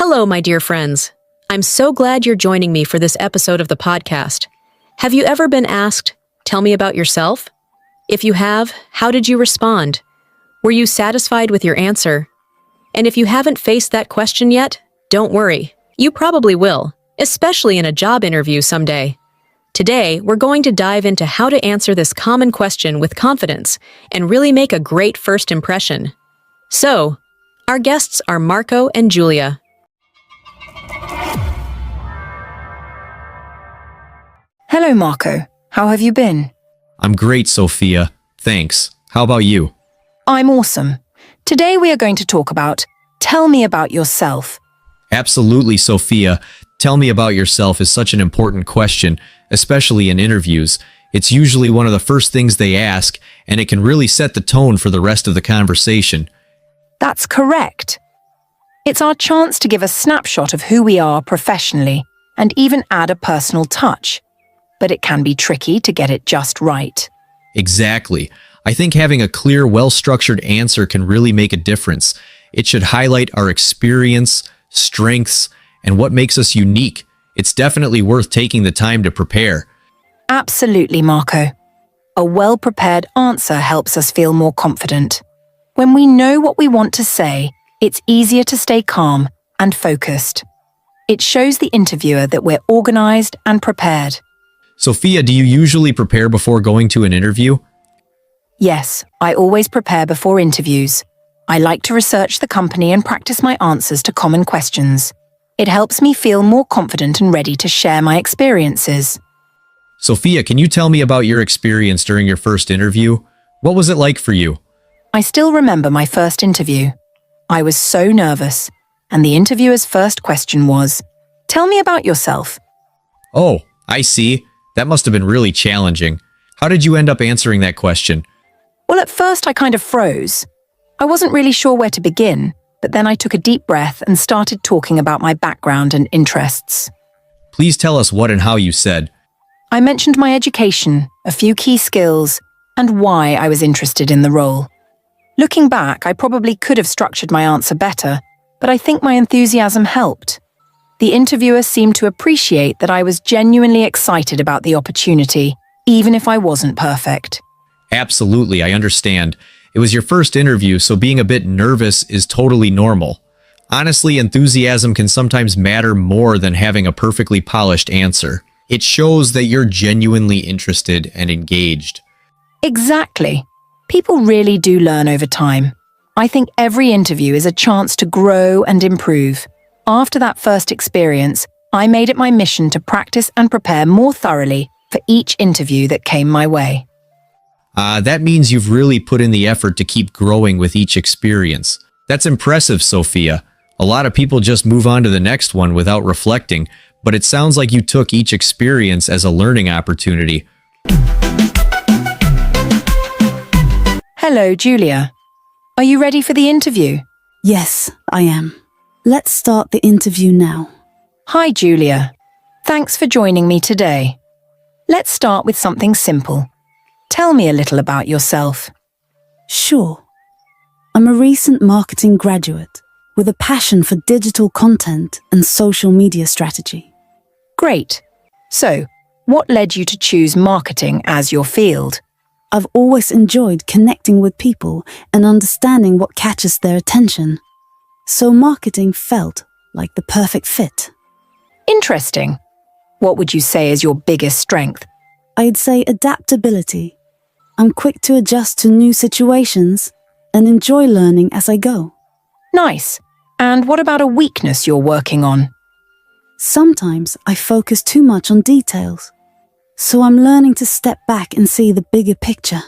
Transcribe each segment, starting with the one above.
Hello, my dear friends. I'm so glad you're joining me for this episode of the podcast. Have you ever been asked, "Tell me about yourself"? If you have, how did you respond? Were you satisfied with your answer? And if you haven't faced that question yet, don't worry. You probably will, especially in a job interview someday. Today, we're going to dive into how to answer this common question with confidence and really make a great first impression. So, our guests are Marco and Julia. Hello, Marco. How have you been? I'm great, Sophia. Thanks. How about you? I'm awesome. Today we are going to talk about tell me about yourself. Absolutely, Sophia. Tell me about yourself is such an important question, especially in interviews. It's usually one of the first things they ask, and it can really set the tone for the rest of the conversation. That's correct. It's our chance to give a snapshot of who we are professionally and even add a personal touch. But it can be tricky to get it just right. Exactly. I think having a clear, well-structured answer can really make a difference. It should highlight our experience, strengths, and what makes us unique. It's definitely worth taking the time to prepare. Absolutely, Marco. A well-prepared answer helps us feel more confident. When we know what we want to say, it's easier to stay calm and focused. It shows the interviewer that we're organized and prepared. Sophia, do you usually prepare before going to an interview? Yes, I always prepare before interviews. I like to research the company and practice my answers to common questions. It helps me feel more confident and ready to share my experiences. Sophia, can you tell me about your experience during your first interview? What was it like for you? I still remember my first interview. I was so nervous, and the interviewer's first question was, "Tell me about yourself." Oh, I see. That must have been really challenging. How did you end up answering that question? Well, at first I kind of froze. I wasn't really sure where to begin, but then I took a deep breath and started talking about my background and interests. Please tell us what and how you said. I mentioned my education, a few key skills, and why I was interested in the role. Looking back, I probably could have structured my answer better, but I think my enthusiasm helped. The interviewer seemed to appreciate that I was genuinely excited about the opportunity, even if I wasn't perfect. Absolutely, I understand. It was your first interview, so being a bit nervous is totally normal. Honestly, enthusiasm can sometimes matter more than having a perfectly polished answer. It shows that you're genuinely interested and engaged. Exactly. People really do learn over time. I think every interview is a chance to grow and improve. After that first experience, I made it my mission to practice and prepare more thoroughly for each interview that came my way. That means you've really put in the effort to keep growing with each experience. That's impressive, Sophia. A lot of people just move on to the next one without reflecting, but it sounds like you took each experience as a learning opportunity. Hello, Julia. Are you ready for the interview? Yes, I am. Let's start the interview now. Hi, Julia. Thanks for joining me today. Let's start with something simple. Tell me a little about yourself. Sure. I'm a recent marketing graduate with a passion for digital content and social media strategy. Great. So, what led you to choose marketing as your field? I've always enjoyed connecting with people and understanding what catches their attention. So marketing felt like the perfect fit. Interesting. What would you say is your biggest strength? I'd say adaptability. I'm quick to adjust to new situations and enjoy learning as I go. Nice. And what about a weakness you're working on? Sometimes I focus too much on details, so I'm learning to step back and see the bigger picture.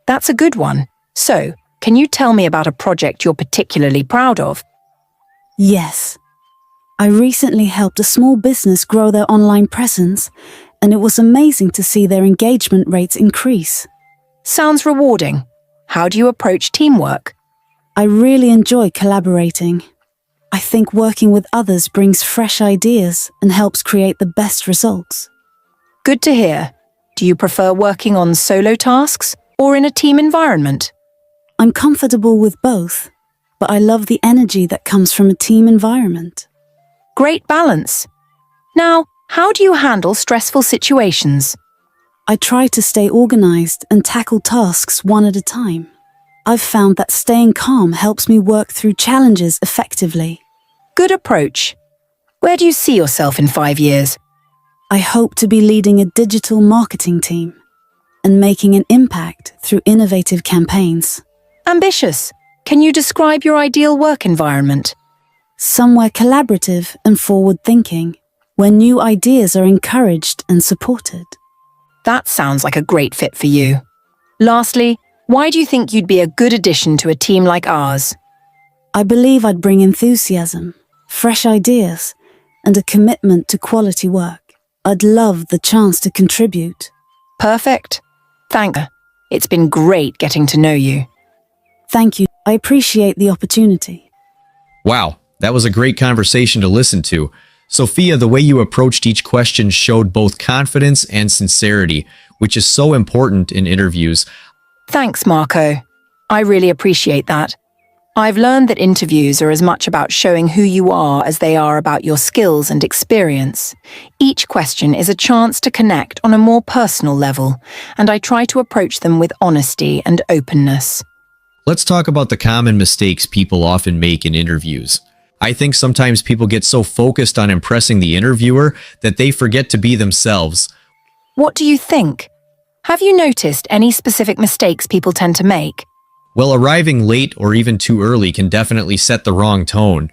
That's a good one. So, can you tell me about a project you're particularly proud of? Yes. I recently helped a small business grow their online presence, and it was amazing to see their engagement rates increase. Sounds rewarding. How do you approach teamwork? I really enjoy collaborating. I think working with others brings fresh ideas and helps create the best results. Good to hear. Do you prefer working on solo tasks or in a team environment? I'm comfortable with both, but I love the energy that comes from a team environment. Great balance. Now, how do you handle stressful situations? I try to stay organized and tackle tasks one at a time. I've found that staying calm helps me work through challenges effectively. Good approach. Where do you see yourself in 5 years? I hope to be leading a digital marketing team and making an impact through innovative campaigns. Ambitious. Can you describe your ideal work environment? Somewhere collaborative and forward-thinking, where new ideas are encouraged and supported. That sounds like a great fit for you. Lastly, why do you think you'd be a good addition to a team like ours? I believe I'd bring enthusiasm, fresh ideas, and a commitment to quality work. I'd love the chance to contribute. Perfect. Thank you. It's been great getting to know you. Thank you. I appreciate the opportunity. Wow, that was a great conversation to listen to. Sophia, the way you approached each question showed both confidence and sincerity, which is so important in interviews. Thanks, Marco. I really appreciate that. I've learned that interviews are as much about showing who you are as they are about your skills and experience. Each question is a chance to connect on a more personal level, and I try to approach them with honesty and openness. Let's talk about the common mistakes people often make in interviews. I think sometimes people get so focused on impressing the interviewer that they forget to be themselves. What do you think? Have you noticed any specific mistakes people tend to make? Well, arriving late or even too early can definitely set the wrong tone.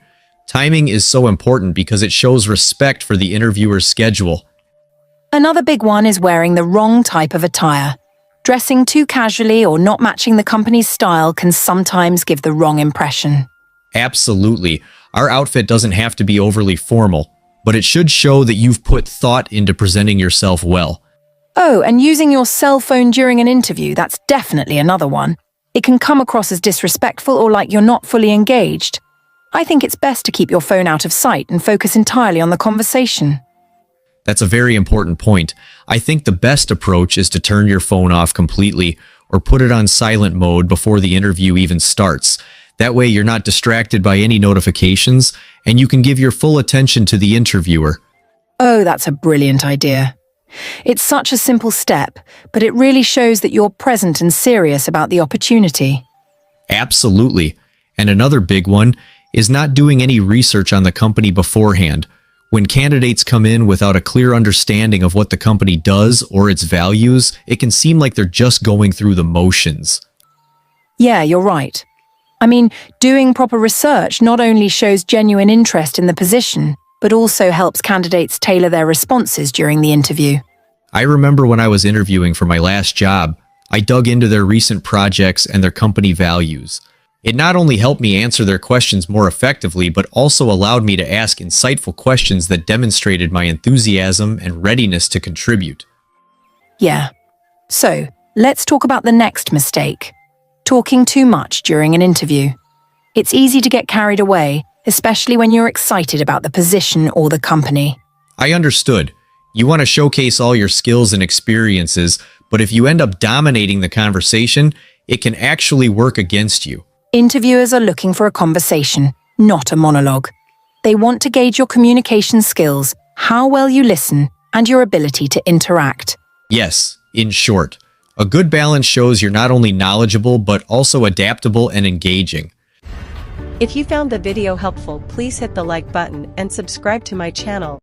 Timing is so important because it shows respect for the interviewer's schedule. Another big one is wearing the wrong type of attire. Dressing too casually or not matching the company's style can sometimes give the wrong impression. Absolutely. Our outfit doesn't have to be overly formal, but it should show that you've put thought into presenting yourself well. Oh, and using your cell phone during an interview, that's definitely another one. It can come across as disrespectful or like you're not fully engaged. I think it's best to keep your phone out of sight and focus entirely on the conversation. That's a very important point. I think the best approach is to turn your phone off completely or put it on silent mode before the interview even starts. That way you're not distracted by any notifications and you can give your full attention to the interviewer. Oh, that's a brilliant idea. It's such a simple step, but it really shows that you're present and serious about the opportunity. Absolutely. And another big one is not doing any research on the company beforehand. When candidates come in without a clear understanding of what the company does or its values, it can seem like they're just going through the motions. Yeah, you're right. I mean, doing proper research not only shows genuine interest in the position, but also helps candidates tailor their responses during the interview. I remember when I was interviewing for my last job, I dug into their recent projects and their company values. It not only helped me answer their questions more effectively, but also allowed me to ask insightful questions that demonstrated my enthusiasm and readiness to contribute. Yeah. So, let's talk about the next mistake. Talking too much during an interview. It's easy to get carried away, especially when you're excited about the position or the company. I understood. You want to showcase all your skills and experiences, but if you end up dominating the conversation, it can actually work against you. Interviewers are looking for a conversation, not a monologue. They want to gauge your communication skills, how well you listen, and your ability to interact. Yes, in short, a good balance shows you're not only knowledgeable, but also adaptable and engaging. If you found the video helpful, please hit the like button and subscribe to my channel.